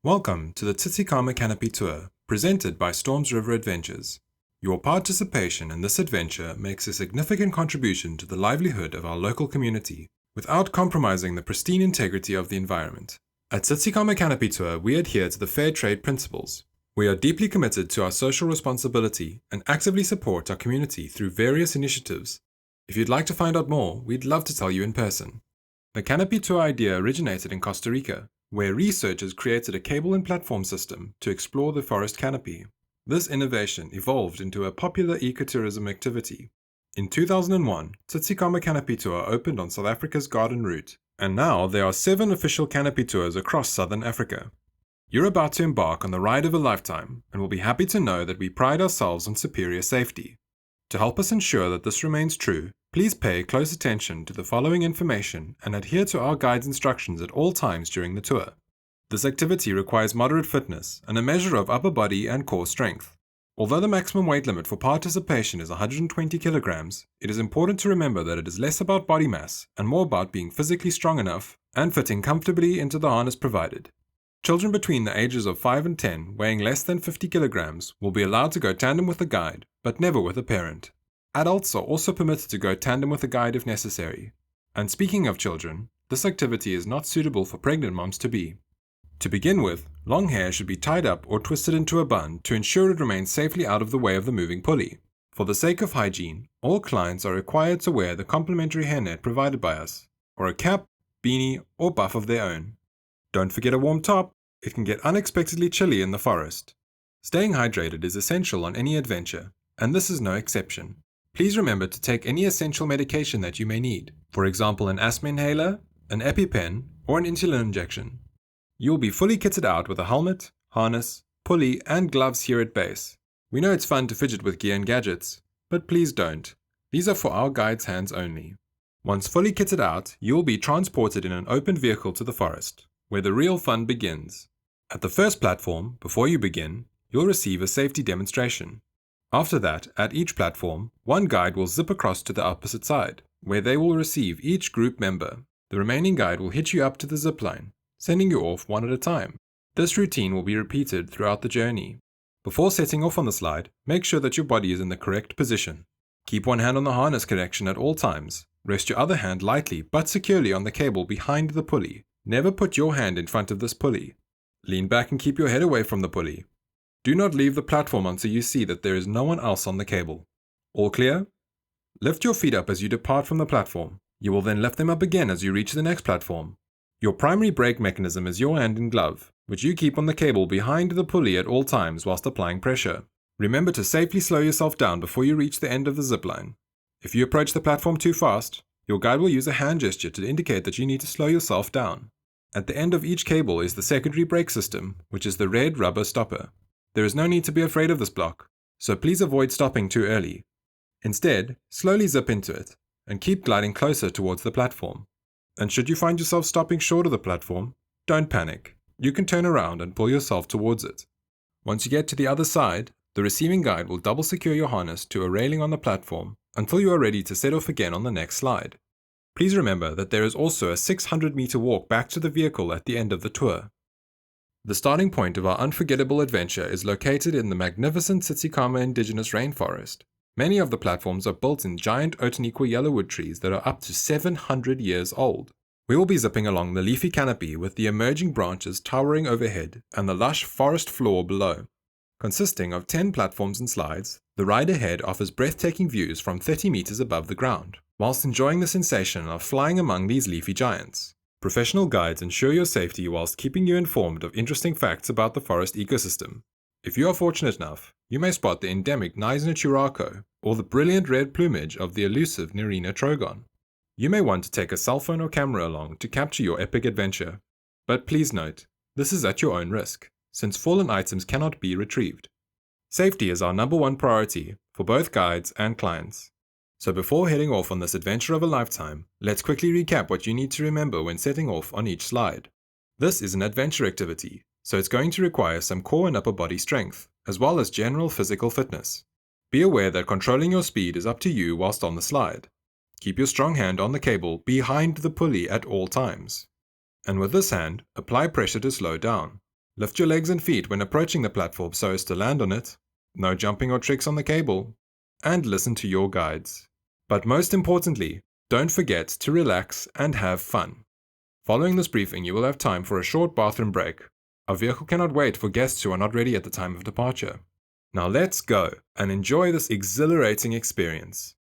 Welcome to the Tsitsikamma Canopy Tour, presented by Storms River Adventures. Your participation in this adventure makes a significant contribution to the livelihood of our local community, without compromising the pristine integrity of the environment. At Tsitsikamma Canopy Tour, we adhere to the fair trade principles. We are deeply committed to our social responsibility and actively support our community through various initiatives. If you'd like to find out more, we'd love to tell you in person. The Canopy Tour idea originated in Costa Rica, where researchers created a cable and platform system to explore the forest canopy. This innovation evolved into a popular ecotourism activity. In 2001, Tsitsikamma Canopy Tour opened on South Africa's Garden Route, and now there are 7 official canopy tours across southern Africa. You're about to embark on the ride of a lifetime, and will be happy to know that we pride ourselves on superior safety. To help us ensure that this remains true, please pay close attention to the following information and adhere to our guide's instructions at all times during the tour. This activity requires moderate fitness and a measure of upper body and core strength. Although the maximum weight limit for participation is 120 kilograms, it is important to remember that it is less about body mass and more about being physically strong enough and fitting comfortably into the harness provided. Children between the ages of 5 and 10 weighing less than 50 kilograms will be allowed to go tandem with a guide, but never with a parent. Adults are also permitted to go tandem with a guide if necessary. And speaking of children, this activity is not suitable for pregnant moms-to-be. To begin with, long hair should be tied up or twisted into a bun to ensure it remains safely out of the way of the moving pulley. For the sake of hygiene, all clients are required to wear the complimentary hairnet provided by us, or a cap, beanie, or buff of their own. Don't forget a warm top. It can get unexpectedly chilly in the forest. Staying hydrated is essential on any adventure, and this is no exception. Please remember to take any essential medication that you may need, for example an asthma inhaler, an EpiPen, or an insulin injection. You will be fully kitted out with a helmet, harness, pulley, and gloves here at base. We know it's fun to fidget with gear and gadgets, but please don't. These are for our guide's hands only. Once fully kitted out, you will be transported in an open vehicle to the forest, where the real fun begins. At the first platform, before you begin, you'll receive a safety demonstration. After that, at each platform, one guide will zip across to the opposite side, where they will receive each group member. The remaining guide will hitch you up to the zip line, sending you off one at a time. This routine will be repeated throughout the journey. Before setting off on the slide, make sure that your body is in the correct position. Keep one hand on the harness connection at all times. Rest your other hand lightly but securely on the cable behind the pulley. Never put your hand in front of this pulley. Lean back and keep your head away from the pulley. Do not leave the platform until you see that there is no one else on the cable. All clear? Lift your feet up as you depart from the platform. You will then lift them up again as you reach the next platform. Your primary brake mechanism is your hand and glove, which you keep on the cable behind the pulley at all times whilst applying pressure. Remember to safely slow yourself down before you reach the end of the zip line. If you approach the platform too fast, your guide will use a hand gesture to indicate that you need to slow yourself down. At the end of each cable is the secondary brake system, which is the red rubber stopper. There is no need to be afraid of this block, so please avoid stopping too early. Instead, slowly zip into it, and keep gliding closer towards the platform. And should you find yourself stopping short of the platform, don't panic. You can turn around and pull yourself towards it. Once you get to the other side, the receiving guide will double secure your harness to a railing on the platform until you are ready to set off again on the next slide. Please remember that there is also a 600-meter walk back to the vehicle at the end of the tour. The starting point of our unforgettable adventure is located in the magnificent Tsitsikamma indigenous rainforest. Many of the platforms are built in giant Otanikwa yellowwood trees that are up to 700 years old. We will be zipping along the leafy canopy with the emerging branches towering overhead and the lush forest floor below. Consisting of 10 platforms and slides, the ride ahead offers breathtaking views from 30 meters above the ground, whilst enjoying the sensation of flying among these leafy giants. Professional guides ensure your safety whilst keeping you informed of interesting facts about the forest ecosystem. If you are fortunate enough, you may spot the endemic Neisner churrako, or the brilliant red plumage of the elusive Nerina trogon. You may want to take a cell phone or camera along to capture your epic adventure. But please note, this is at your own risk, since fallen items cannot be retrieved. Safety is our #1 priority for both guides and clients. So before heading off on this adventure of a lifetime, let's quickly recap what you need to remember when setting off on each slide. This is an adventure activity, so it's going to require some core and upper body strength, as well as general physical fitness. Be aware that controlling your speed is up to you whilst on the slide. Keep your strong hand on the cable behind the pulley at all times. And with this hand, apply pressure to slow down. Lift your legs and feet when approaching the platform so as to land on it. No jumping or tricks on the cable. And listen to your guides. But most importantly, don't forget to relax and have fun. Following this briefing, you will have time for a short bathroom break. Our vehicle cannot wait for guests who are not ready at the time of departure. Now let's go and enjoy this exhilarating experience.